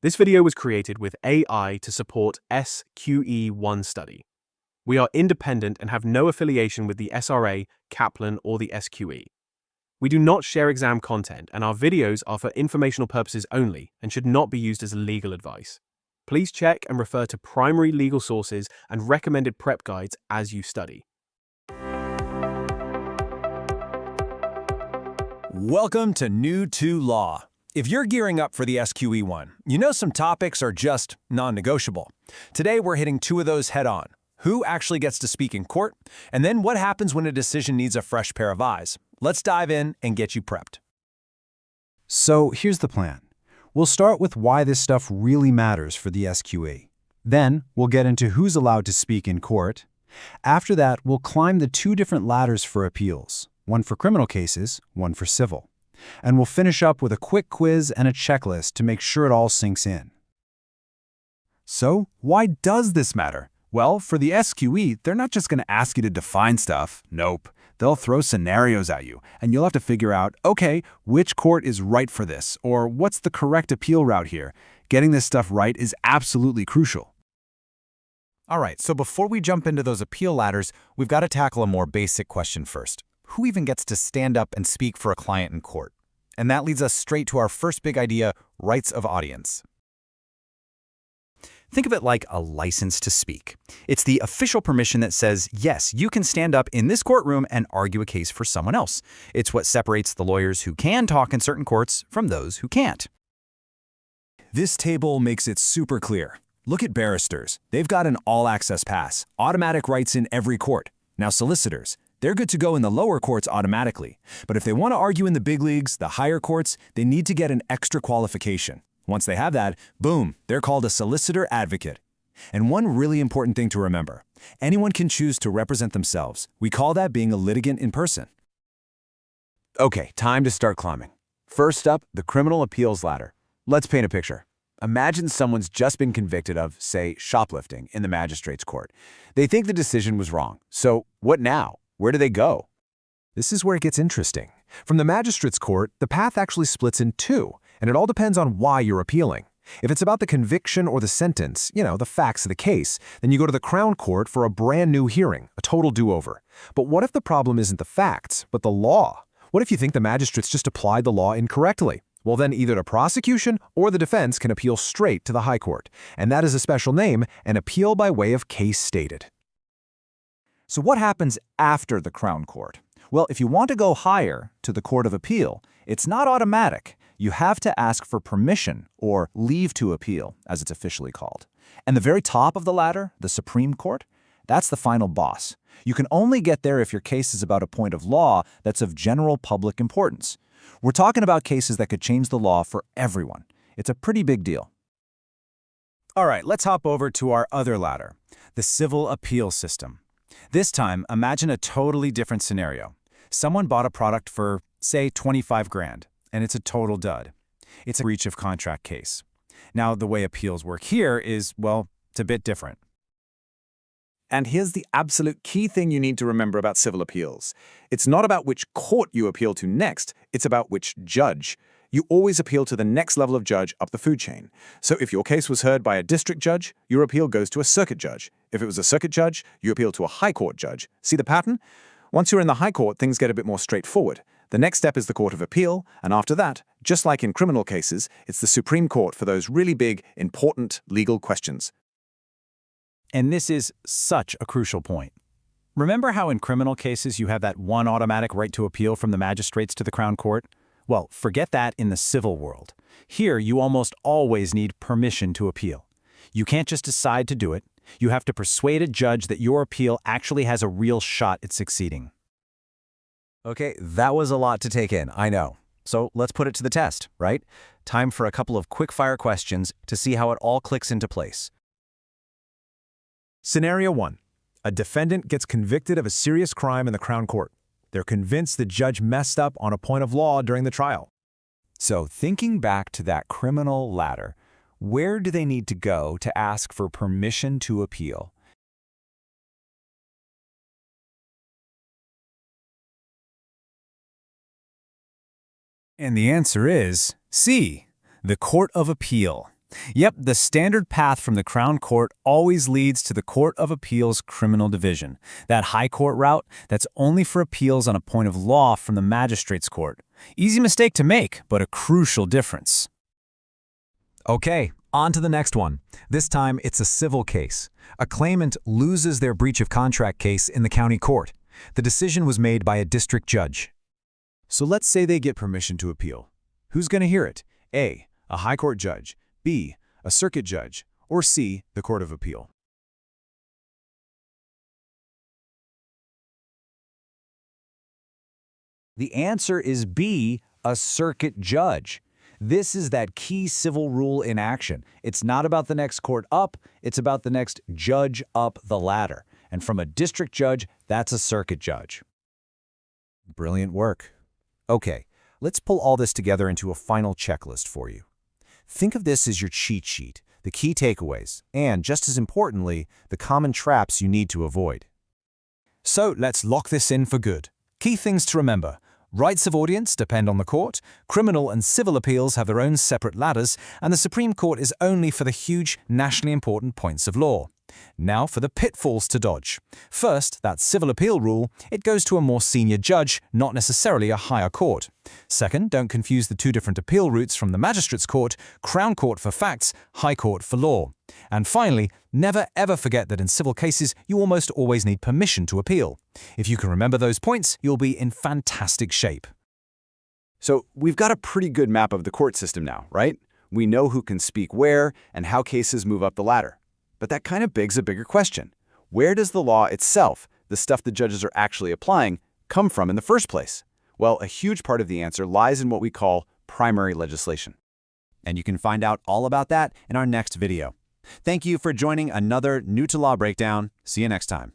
This video was created with AI to support SQE1 study. We are independent and have no affiliation with the SRA, Kaplan, or the SQE. We do not share exam content, and our videos are for informational purposes only and should not be used as legal advice. Please check and refer to primary legal sources and recommended prep guides as you study. Welcome to New to Law. If you're gearing up for the SQE1, you know some topics are just non-negotiable. Today we're hitting two of those head-on. Who actually gets to speak in court? And then what happens when a decision needs a fresh pair of eyes? Let's dive in and get you prepped. So here's the plan. We'll start with why this stuff really matters for the SQE. Then we'll get into who's allowed to speak in court. After that, we'll climb the two different ladders for appeals, one for criminal cases, one for civil. And we'll finish up with a quick quiz and a checklist to make sure it all sinks in. So, why does this matter? Well, for the SQE, they're not just going to ask you to define stuff. Nope. They'll throw scenarios at you, and you'll have to figure out, okay, which court is right for this, or what's the correct appeal route here? Getting this stuff right is absolutely crucial. All right, so before we jump into those appeal ladders, we've got to tackle a more basic question first. Who even gets to stand up and speak for a client in court? And that leads us straight to our first big idea, rights of audience. Think of it like a license to speak. It's the official permission that says, yes, you can stand up in this courtroom and argue a case for someone else. It's what separates the lawyers who can talk in certain courts from those who can't. This table makes it super clear. Look at barristers. They've got an all-access pass, automatic rights in every court. Now solicitors, they're good to go in the lower courts automatically. But if they want to argue in the big leagues, the higher courts, they need to get an extra qualification. Once they have that, boom, they're called a solicitor advocate. And one really important thing to remember, anyone can choose to represent themselves. We call that being a litigant in person. Okay, time to start climbing. First up, the criminal appeals ladder. Let's paint a picture. Imagine someone's just been convicted of, say, shoplifting in the magistrate's court. They think the decision was wrong. So what now? Where do they go? This is where it gets interesting. From the magistrate's court, the path actually splits in two, and it all depends on why you're appealing. If it's about the conviction or the sentence, the facts of the case, then you go to the Crown Court for a brand new hearing, a total do-over. But what if the problem isn't the facts, but the law? What if you think the magistrates just applied the law incorrectly? Well, then either the prosecution or the defense can appeal straight to the High Court, and that is a special name, an appeal by way of case stated. So what happens after the Crown Court? Well, if you want to go higher to the Court of Appeal, it's not automatic. You have to ask for permission, or leave to appeal, as it's officially called. And the very top of the ladder, the Supreme Court, that's the final boss. You can only get there if your case is about a point of law that's of general public importance. We're talking about cases that could change the law for everyone. It's a pretty big deal. All right, let's hop over to our other ladder, the civil appeal system. This time, imagine a totally different scenario. Someone bought a product for, say, 25 grand, and it's a total dud. It's a breach of contract case. Now, the way appeals work here is, well, it's a bit different. And here's the absolute key thing you need to remember about civil appeals. It's not about which court you appeal to next, it's about which judge. You always appeal to the next level of judge up the food chain. So if your case was heard by a district judge, your appeal goes to a circuit judge. If it was a circuit judge, you appeal to a high court judge. See the pattern? Once you're in the high court, things get a bit more straightforward. The next step is the Court of Appeal, and after that, just like in criminal cases, it's the Supreme Court for those really big, important legal questions. And this is such a crucial point. Remember how in criminal cases you have that one automatic right to appeal from the magistrates to the Crown Court? Well, forget that in the civil world. Here, you almost always need permission to appeal. You can't just decide to do it. You have to persuade a judge that your appeal actually has a real shot at succeeding. Okay, that was a lot to take in, I know. So let's put it to the test, right? Time for a couple of quick-fire questions to see how it all clicks into place. Scenario 1. A defendant gets convicted of a serious crime in the Crown Court. They're convinced the judge messed up on a point of law during the trial. So thinking back to that criminal ladder, where do they need to go to ask for permission to appeal? And the answer is C, the Court of Appeal. Yep, the standard path from the Crown Court always leads to the Court of Appeals Criminal Division, that high court route that's only for appeals on a point of law from the Magistrate's Court. Easy mistake to make, but a crucial difference. Okay, on to the next one. This time, it's a civil case. A claimant loses their breach of contract case in the county court. The decision was made by a district judge. So let's say they get permission to appeal. Who's going to hear it? A high court judge, B, a circuit judge, or C, the Court of Appeal. The answer is B, a circuit judge. This is that key civil rule in action. It's not about the next court up, it's about the next judge up the ladder. And from a district judge, that's a circuit judge. Brilliant work. Okay, let's pull all this together into a final checklist for you. Think of this as your cheat sheet, the key takeaways, and, just as importantly, the common traps you need to avoid. So let's lock this in for good. Key things to remember. Rights of audience depend on the court, criminal and civil appeals have their own separate ladders, and the Supreme Court is only for the huge, nationally important points of law. Now for the pitfalls to dodge. First, that civil appeal rule, it goes to a more senior judge, not necessarily a higher court. Second, don't confuse the two different appeal routes from the Magistrate's Court, Crown Court for facts, High Court for law. And finally, never ever forget that in civil cases, you almost always need permission to appeal. If you can remember those points, you'll be in fantastic shape. So we've got a pretty good map of the court system now, right? We know who can speak where and how cases move up the ladder. But that kind of begs a bigger question. Where does the law itself, the stuff the judges are actually applying, come from in the first place? Well, a huge part of the answer lies in what we call primary legislation. And you can find out all about that in our next video. Thank you for joining another New to Law Breakdown. See you next time.